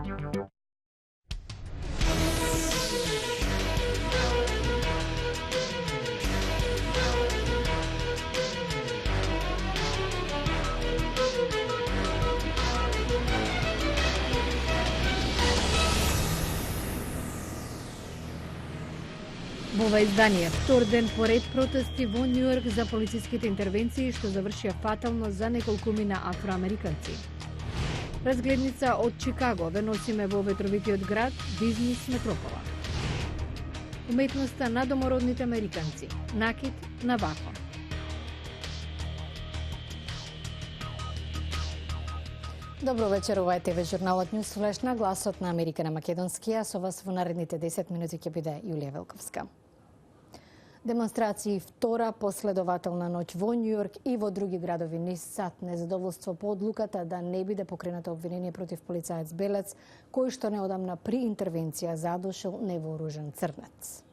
Во ова издание, втор ден поред протести во Њујорк за полициските интервенции што завршија фатално за неколкумина афроамериканци. Разгледница од Чикаго ве носиме во ветровитиот град бизнис метропола. Уметноста на домородните американци. Накид на вако. Добро вечер, ова е ТВ журналот Ньюс Флеш на гласот на Америка на македонски, а со вас во наредните 10 минути ќе биде Јулија Велковска. Демонстрации втора последователна ноќ во Њујорк и во други градови низ сад незадоволство по одлуката да не биде покренато обвинение против полицаец Белец, кој што неодамна при интервенција задушил невооружен црнец.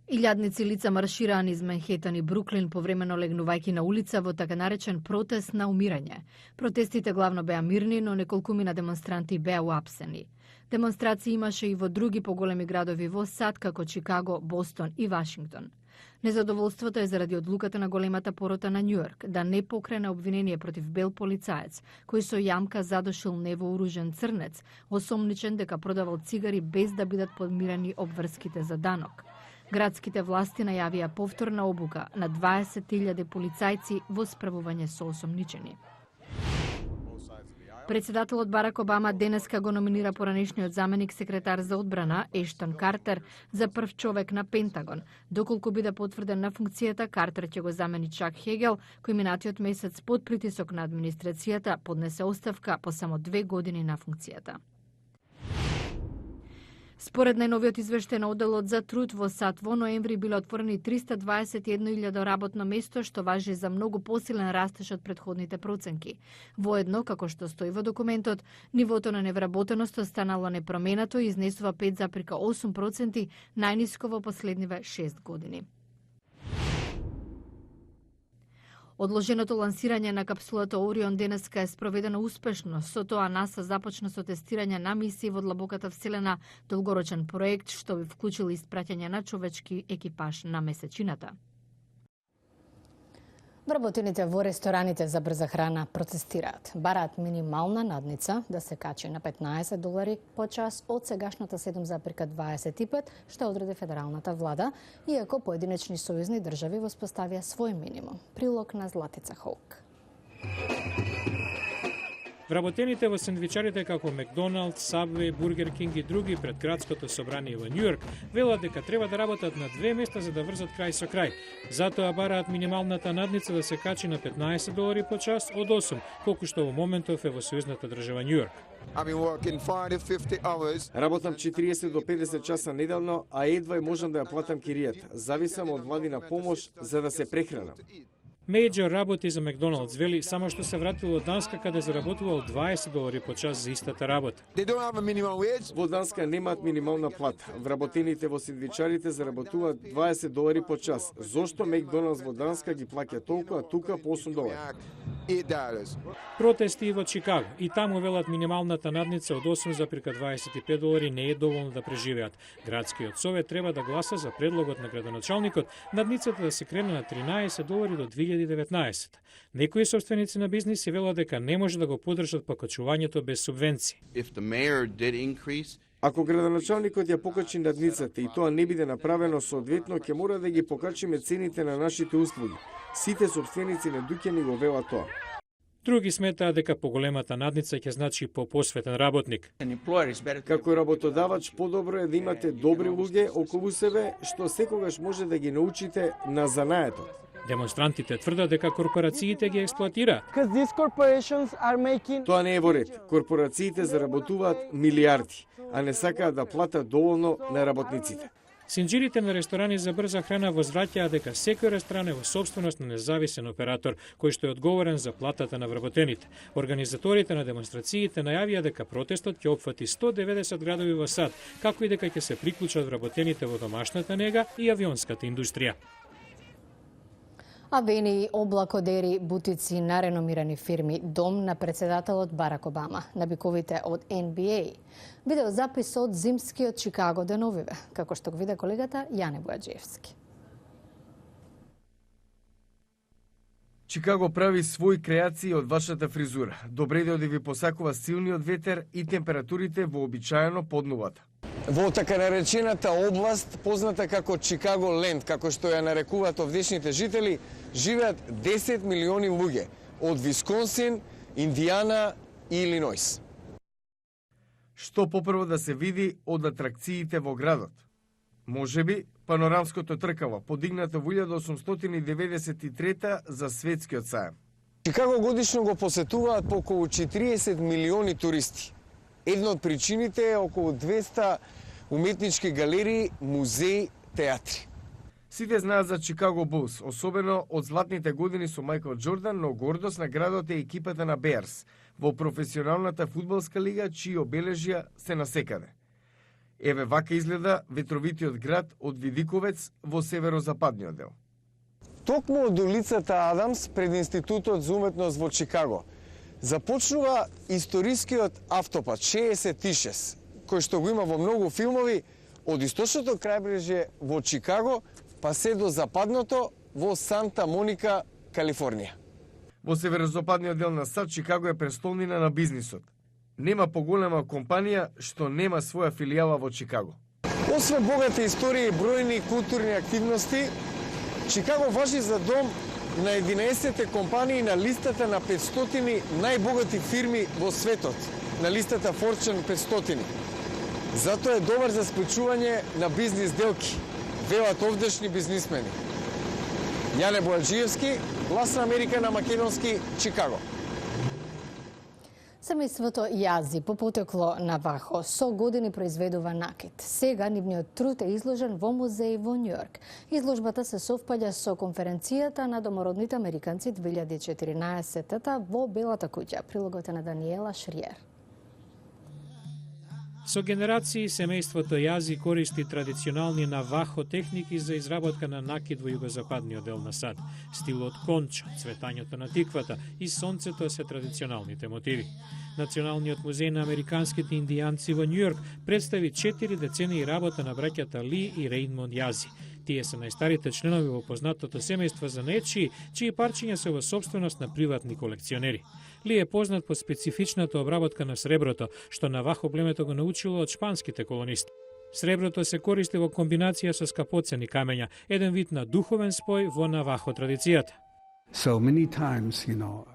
Илјадници лица маршираа низ Манхетан и Бруклин повремено легнувајќи на улица во така наречен протест на умирање. Протестите главно беа мирни, но неколкумина демонстранти беа уапсени. Демонстрации имаше и во други поголеми градови во САД, како Чикаго, Бостон и Вашингтон. Незадоволството е заради одлуката на големата порота на Њујорк да не покрене обвинение против бел полицаец, кој со јамка задушил невооружен црнец, осомничен дека продавал цигари без да бидат подмирени обврските за данок. Градските власти најавија повторна обука на 20.000 полицајци во справување со осомничени. Председателот Барак Обама денеска го номинира поранешниот заменик секретар за одбрана Ештон Картер за прв човек на Пентагон. Доколку биде потврден на функцијата, Картер ќе го замени Чак Хегел, кој минатиот месец под притисок на администрацијата поднесе оставка по само 2 години на функцијата. Според најновиот извештај на одделот за труд во САД во ноември биле отворени 321.000 работно место, што важи за многу посилен растеж од претходните проценки. Воедно, како што стои во документот, нивото на невработеност останало непроменато и изнесува 5,8%, најниско во последниве 6 години. Одложеното лансирање на капсулата Орион денеска е спроведено успешно. Со тоа НАСА започна со тестирање на мисии во длабоката вселена, долгорочен проект што би вклучил испраќање на човечки екипаж на месечината. Вработените во рестораните за брза храна протестираат. Бараат минимална надница да се качи на $15 по час од сегашната 7,25, што одреди федералната влада, иако поединечни сојузни држави воспоставија свој минимум. Прилог на Златица Хоук. Вработените во сендвичарите како Макдоналдс, Сабвеј, Бургер Кинг и други пред градското собрание во Њујорк велат дека треба да работат на 2 места за да врзат крај со крај. Затоа бараат минималната надница да се качи на $15 по час од 8, колку што во моментов е во сојузната држава Њујорк. Работам 40 до 50 часа неделно, а едва можам да ја платам киријата. Зависам од владина помош за да се прехранам. Мејџор работи за Макдоналдс, вели само што се вратил од Данска каде заработувал $20 по час за истата работа. Во Данска немаат минимална плата. Вработените во сендвичарите заработуваат $20 по час. Зошто Макдоналдс во Данска ги плаќа толку, а тука по $8? Протести и во Чикаго. И таму велат минималната надница од $8,25 не е доволно да преживеат. Градскиот совет треба да гласа за предлогот на градоначалникот надницата да се крене на $13 до 2019. Некои собственици на бизниси велат дека не може да го подржат покачувањето без субвенции. Ако градоначалникот ја покачи надницата и тоа не биде направено соодветно, ќе мора да ги покачиме цените на нашите услуги. Сите собственици на дуќани го велат тоа. Други сметаат дека поголемата надница ќе значи посветен работник. Како работодавач, подобро е да имате добри луѓе околу себе, што секогаш може да ги научите на занаетот. Демонстрантите тврдат дека корпорациите ги експлоатираат. Тоа не е во ред. Корпорациите заработуваат милиарди, а не сакаат да платат доволно на работниците. Синџирите на ресторани за брза храна возвраќаат дека секој ресторан е во собственост на независен оператор, кој што е одговорен за платата на вработените. Организаторите на демонстрациите најавија дека протестот ќе опфати 190 градови во САД, како и дека ќе се приклучат вработените во домашната нега и авионската индустрија. Авени, облакодери, бутици на реномирани фирми, дом на председателот Барак Обама, набиковите од NBA. Видеозапис од зимскиот Чикаго деновиве, како што го виде колегата Јане Бојаджиевски. Чикаго прави свои креации од вашата фризура. Добре да ви посакува силниот ветер и температурите вообичаено поднуват. Во така наречената област, позната како Чикаго Ленд, како што ја нарекуваат овдешните жители, живеат 10 милиони луѓе од Висконсин, Индијана и Илинојс. Што попрво да се види од атракциите во градот? Можеби панорамското тркало, подигнато во 1893 за светскиот саем. Чикаго годишно го посетуваат по околу 40 милиони туристи. Една од причините е околу 200 уметнички галерии, музеи, театри. Сите знаат за Чикаго Булс, особено од златните години со Мајкл Џордан, но гордост на градот е екипата на Беарс во професионалната фудбалска лига, чии обележја се насекаде. Еве вака изгледа ветровитиот град од Видиковец во северозападниот дел. Токму од улицата Адамс пред Институтот за уметност во Чикаго започнува историскиот автопат 66, кој што го има во многу филмови, од источното крајбрежје во Чикаго па се до западното во Санта Моника, Калифорнија. Во северозападниот дел на САД, Чикаго е престолнина на бизнисот. Нема поголема компанија што нема своја филијала во Чикаго. Освен богата историја и бројни културни активности, Чикаго важи за дом на 11 компании на листата на 500 најбогати фирми во светот, на листата Fortune 500. Затоа е добар за склучување на бизнис делки, велат овдешни бизнисмени. Јане Бојаджиевски, Глас на Америка на македонски, Чикаго. Семејството Јази по потекло на Вахо со години произведува накит. Сега нивниот труд е изложен во музеј во Њујорк. Изложбата се совпаѓа со конференцијата на домородните американци 2014-та во Белата куќа. Прилогот е на Даниела Шриер. Со генерации семејството Јази користи традиционални навахо техники за изработка на накид во југозападниот дел на САД. Стилот кончо, цветањето на тиквата и сонцето се традиционалните мотиви. Националниот музеј на американските индијанци во Њујорк представи 4 децении работа на браќата Ли и Рейнмонд Јази. Тие се најстарите членови во познатото семејство за нечии, чии парчиња се во собственост на приватни колекционери. Ли е познат по специфичната обработка на среброто, што навахо племето го научило од шпанските колонисти. Среброто се користи во комбинација со скапоцени камења, еден вид на духовен спој во навахо традицијата.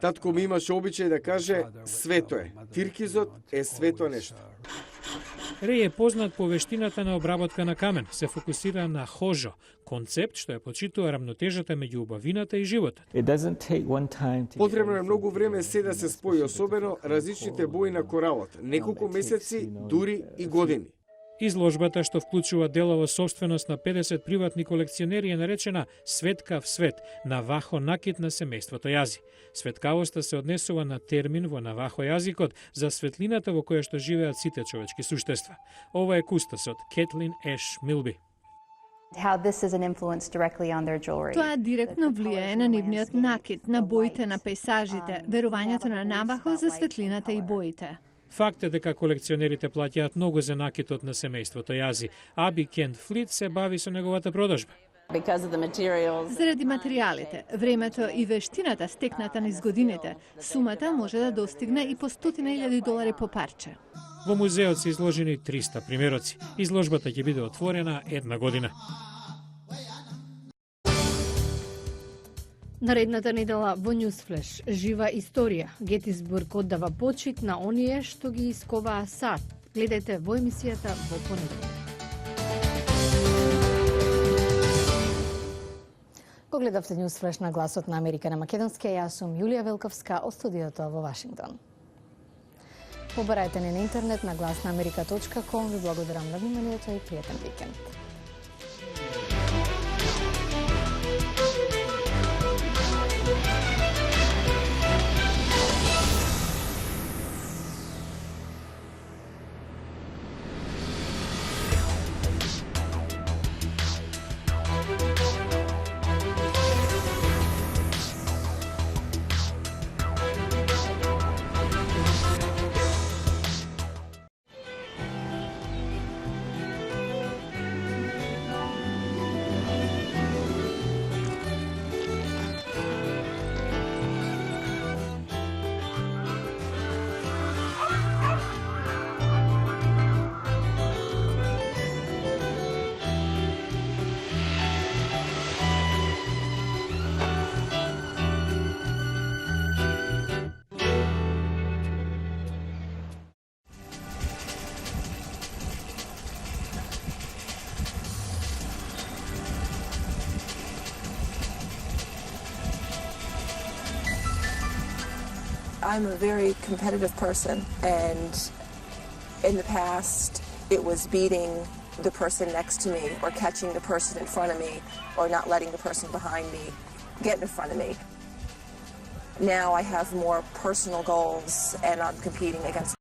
Татко ми имаше обичај да каже свето е. Тиркизот е свето нешто. Реј е познат по вештината на обработка на камен, се фокусира на хожо, концепт што ја почитува рамнотежата меѓу убавината и животот. Потребно е многу време се да се спои, особено различните бои на коралот, неколку месеци, дури и години. Изложбата, што вклучува дела во собственост на 50 приватни колекционери, е наречена Светкав свет, навахо накид на семејството Јази. Светкавоста се однесува на термин во навахо јазикот за светлината во која што живеат сите човечки суштества. Ова е кустосот Кетлин Еш Милби. Тоа директно влијае на нивниот накид, на боите на пейсажите, верувањето на Навахо за светлината и боите. Факт е дека колекционерите плаќаат многу за накитот на семејството Јази. Аби Кент Флит се бави со неговата продажба. Заради материјалите, времето и вештината стекната низ годините, сумата може да достигне и по $100,000 по парче. Во музеот се изложени 300 примероци. Изложбата ќе биде отворена една година. Наредната недела во Ньюсфлеш жива историја. Гетисбург оддава почит на оние што ги исковаа САД. Гледајте во емисијата во понеделник. Го гледавте Ньюсфлеш на Гласот на Америка на македонски, јас сум Јулија Велковска од студиото во Вашингтон. Побарајте ни на интернет на glasnaamerika.com. Ви благодарам на вниманието и пријатен викенд. I'm a very competitive person, and in the past it was beating the person next to me or catching the person in front of me or not letting the person behind me get in front of me. Now I have more personal goals and I'm competing against